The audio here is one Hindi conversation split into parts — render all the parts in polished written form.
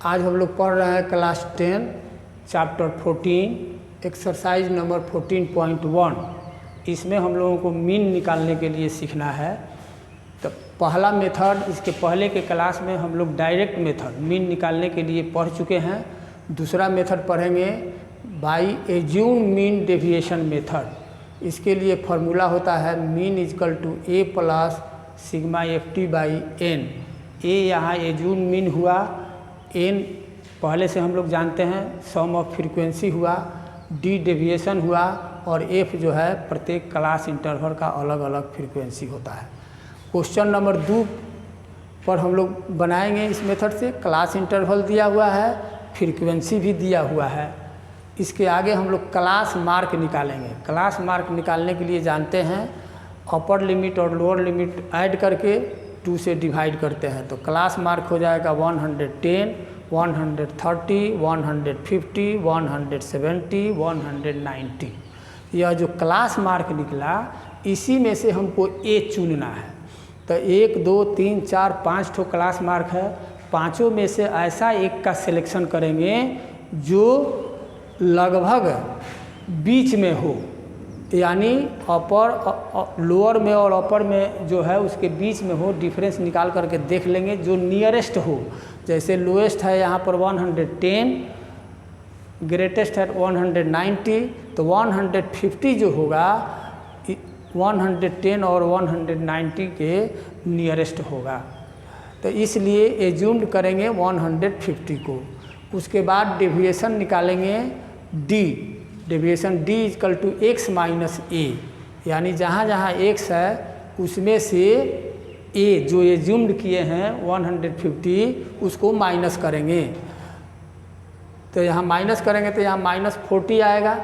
आज हम लोग पढ़ रहे हैं क्लास 10 चैप्टर 14 एक्सरसाइज नंबर 14.1। इसमें हम लोगों को मीन निकालने के लिए सीखना है। तो पहला मेथड, इसके पहले के क्लास में हम लोग डायरेक्ट मेथड मीन निकालने के लिए पढ़ चुके हैं। दूसरा मेथड पढ़ेंगे by assume mean deviation method. इसके लिए फार्मूला होता है mean equal to A plus sigma F T by N. A यहाँ एज्यूम मीन हुआ, एन पहले से हम लोग जानते हैं सम ऑफ फ्रीक्वेंसी हुआ, डी डेविएशन हुआ और एफ जो है प्रत्येक क्लास इंटरवल का अलग अलग फ्रीक्वेंसी होता है। क्वेश्चन नंबर 2 पर हम लोग बनाएंगे इस मेथड से। क्लास इंटरवल दिया हुआ है, फ्रीक्वेंसी भी दिया हुआ है। इसके आगे हम लोग क्लास मार्क निकालेंगे। क्लास मार्क निकालने के लिए जानते हैं अपर लिमिट और लोअर लिमिट ऐड करके 2 से डिवाइड करते हैं। तो क्लास मार्क हो जाएगा 110, 130, 150, 170, 190। यह जो क्लास मार्क निकला इसी में से हमको ए चुनना है। तो 1, 2, 3, 4, 5 ठो क्लास मार्क है। पांचों में से ऐसा एक का सिलेक्शन करेंगे जो लगभग बीच में हो, यानी अपर लोअर में और अपर में जो है उसके बीच में हो। डिफरेंस निकाल करके देख लेंगे जो नियरेस्ट हो। जैसे लोएस्ट है यहाँ पर 110, ग्रेटेस्ट है 190, तो 150 जो होगा 110 और 190 के नियरेस्ट होगा। तो इसलिए एज्यूम्ड करेंगे 150 को। उसके बाद डेविएशन निकालेंगे D. Deviation D equal to X minus A, यानी जहाँ जहाँ एक्स है उसमें से ए जो एज्यूम्ड किए हैं 150 उसको माइनस करेंगे। तो यहाँ माइनस करेंगे तो यहाँ -40 आएगा,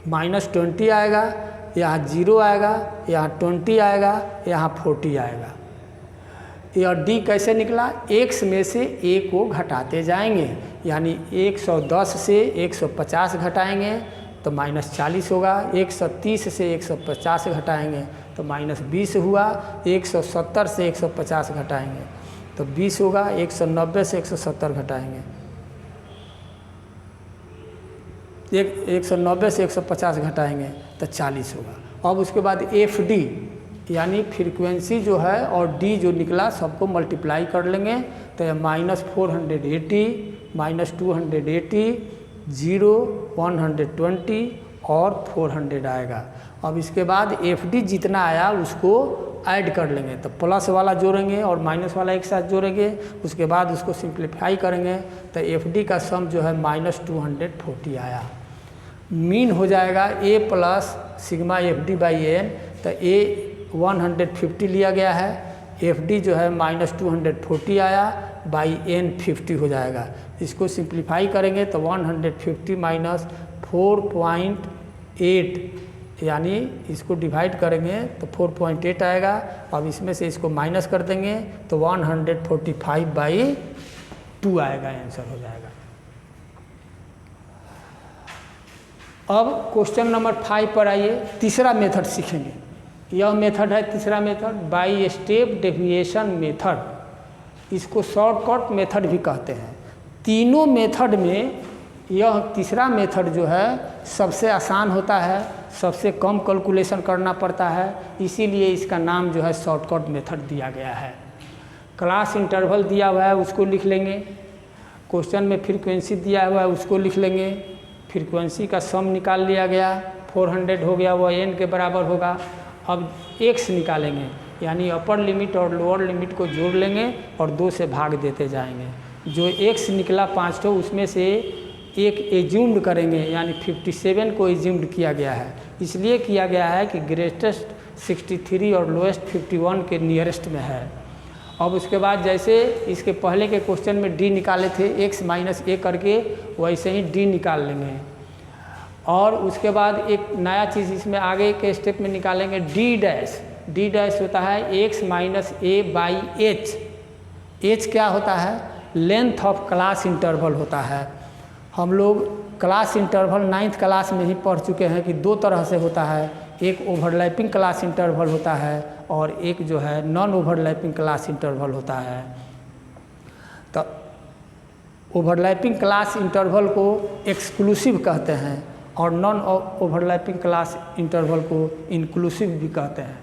-20 आएगा, यहाँ 0 आएगा, यहाँ 20 आएगा, यहाँ 40 आएगा। यह डी कैसे निकला? एक्स में से ए को घटाते जाएंगे, यानी 110 से 150 घटाएंगे तो -40 होगा। 130 से 150 घटाएंगे तो -20 हुआ। 170 से 150 घटाएंगे तो 20 होगा। 190 से 170 घटाएंगे 190 से 150 घटाएंगे तो 40 होगा। अब उसके बाद एफ डी यानी फ्रीक्वेंसी जो है और डी जो निकला सबको मल्टीप्लाई कर लेंगे तो -480, -280, 0, 120 और 400 आएगा। अब इसके बाद एफ डी जितना आया उसको ऐड कर लेंगे। तो प्लस वाला जोड़ेंगे और माइनस वाला एक साथ जोड़ेंगे। उसके बाद उसको सिंप्लीफाई करेंगे तो एफ डी का सम जो है -240 आया। मीन हो जाएगा A plus sigma F D by N. तो ए 150 लिया गया है, एफ डी जो है -240 आया, बाई एन 50 हो जाएगा। इसको सिंप्लीफाई करेंगे तो 150 माइनस 4.8, यानी इसको डिवाइड करेंगे तो 4.8 आएगा। अब इसमें से इसको माइनस कर देंगे तो 145/2 आएगा, आंसर हो जाएगा। अब क्वेश्चन नंबर 5 पर आइए। तीसरा मेथड सीखेंगे। यह मेथड है तीसरा method by step deviation method. इसको शॉर्टकट मेथड भी कहते हैं। तीनों मेथड में यह तीसरा मेथड जो है सबसे आसान होता है, सबसे कम कैलकुलेशन करना पड़ता है, इसीलिए इसका नाम जो है शॉर्टकट मेथड दिया गया है। क्लास इंटरवल दिया हुआ है उसको लिख लेंगे। क्वेश्चन में फ्रीक्वेंसी दिया हुआ है उसको लिख लेंगे। फ्रीक्वेंसी का सम निकाल लिया गया, 400 हो गया, वह एन के बराबर होगा। अब एक्स निकालेंगे, यानी अपर लिमिट और लोअर लिमिट को जोड़ लेंगे और 2 से भाग देते जाएंगे। जो एक्स निकला 5 ठो उसमें से एक एज्यूम्ड करेंगे, यानी 57 को एज्यूम्ड किया गया है। इसलिए किया गया है कि ग्रेटेस्ट 63 और लोएस्ट 51 के नियरेस्ट में है। अब उसके बाद जैसे इसके पहले के क्वेश्चन में डी निकाले थे एक्स माइनस ए करके, वैसे ही डी निकाल लेंगे। और उसके बाद एक नया चीज़ इसमें आगे के स्टेप में निकालेंगे डी डैश। डी डैश होता है x minus A by H. H क्या होता है? लेंथ ऑफ क्लास इंटरवल होता है। हम लोग क्लास इंटरवल 9th क्लास में ही पढ़ चुके हैं कि 2 तरह से होता है। एक ओवरलैपिंग क्लास इंटरवल होता है और एक जो है नॉन ओवरलैपिंग क्लास इंटरवल होता है। तो ओवरलैपिंग क्लास इंटरवल को एक्सक्लूसिव कहते हैं और नॉन ओवरलैपिंग क्लास इंटरवल को इंक्लूसिव भी कहते हैं।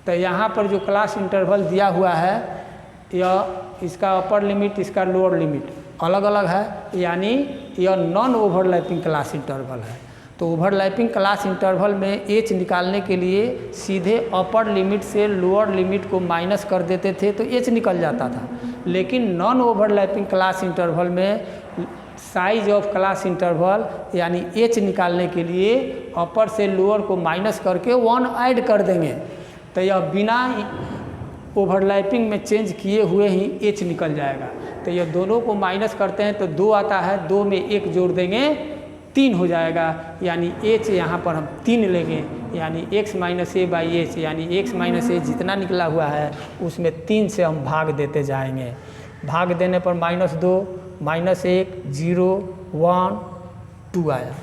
तो यहाँ पर जो क्लास इंटरवल दिया हुआ है यह इसका अपर लिमिट इसका लोअर लिमिट अलग अलग है, यानी यह नॉन ओवरलैपिंग क्लास इंटरवल है। तो ओवरलैपिंग क्लास इंटरवल में एच निकालने के लिए सीधे अपर लिमिट से लोअर लिमिट को माइनस कर देते थे तो एच निकल जाता था, लेकिन नॉन ओवरलैपिंग क्लास इंटरवल में साइज ऑफ क्लास इंटरवल यानी एच निकालने के लिए अपर से लोअर को माइनस करके 1 ऐड कर देंगे, तो यह बिना ओवरलैपिंग में चेंज किए हुए ही एच निकल जाएगा। तो यह दोनों को माइनस करते हैं तो 2 आता है, 2 में 1 जोड़ देंगे 3 हो जाएगा, यानी एच यहाँ पर हम 3 लेंगे, यानी x minus A by H, यानी x माइनस ए जितना निकला हुआ है उसमें 3 से हम भाग देते जाएंगे। भाग देने पर -2 -1 0 1 2 आया।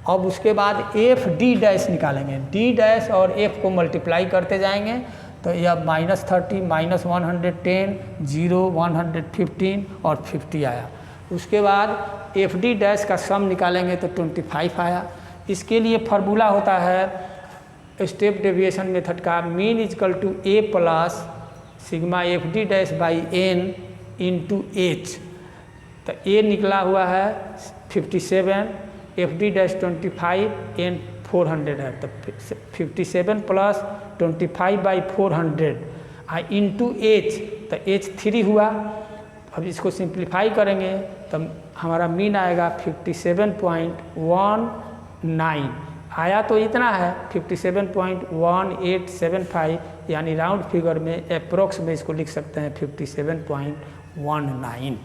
अब उसके बाद एफ डी डैश निकालेंगे, डी डैश और एफ को मल्टीप्लाई करते जाएंगे तो यह -30 -110 0 115 और 50 आया। उसके बाद एफ डी डैश का सम निकालेंगे तो 25 आया। इसके लिए फार्मूला होता है स्टेप डेविएशन मेथड का, mean equal to A plus sigma F D dash by N into H. तो ए निकला हुआ है 57, एफ डी डैश 25, एन 400 है, तो 57 प्लस 25 बाई 400 इंटू एच, तो एच 3 हुआ। अब इसको सिंप्लीफाई करेंगे तो हमारा मीन आएगा 57.19 आया, तो इतना है 57.1875, यानी राउंड फिगर में अप्रोक्स में इसको लिख सकते हैं 57.19।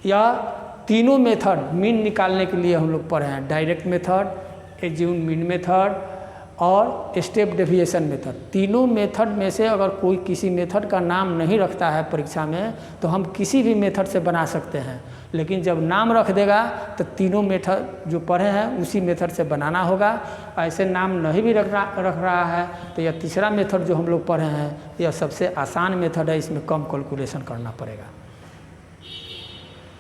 या तीनों मेथड मीन निकालने के लिए हम लोग पढ़े हैं, direct method, assume mean method और स्टेप डेविएशन मेथड। तीनों मेथड में से अगर कोई किसी मेथड का नाम नहीं रखता है परीक्षा में तो हम किसी भी मेथड से बना सकते हैं, लेकिन जब नाम रख देगा तो तीनों मेथड जो पढ़े हैं उसी मेथड से बनाना होगा। ऐसे नाम नहीं भी रख रहा है तो यह तीसरा मेथड जो हम लोग पढ़े हैं यह सबसे आसान मेथड है, इसमें कम कैलकुलेशन करना पड़ेगा।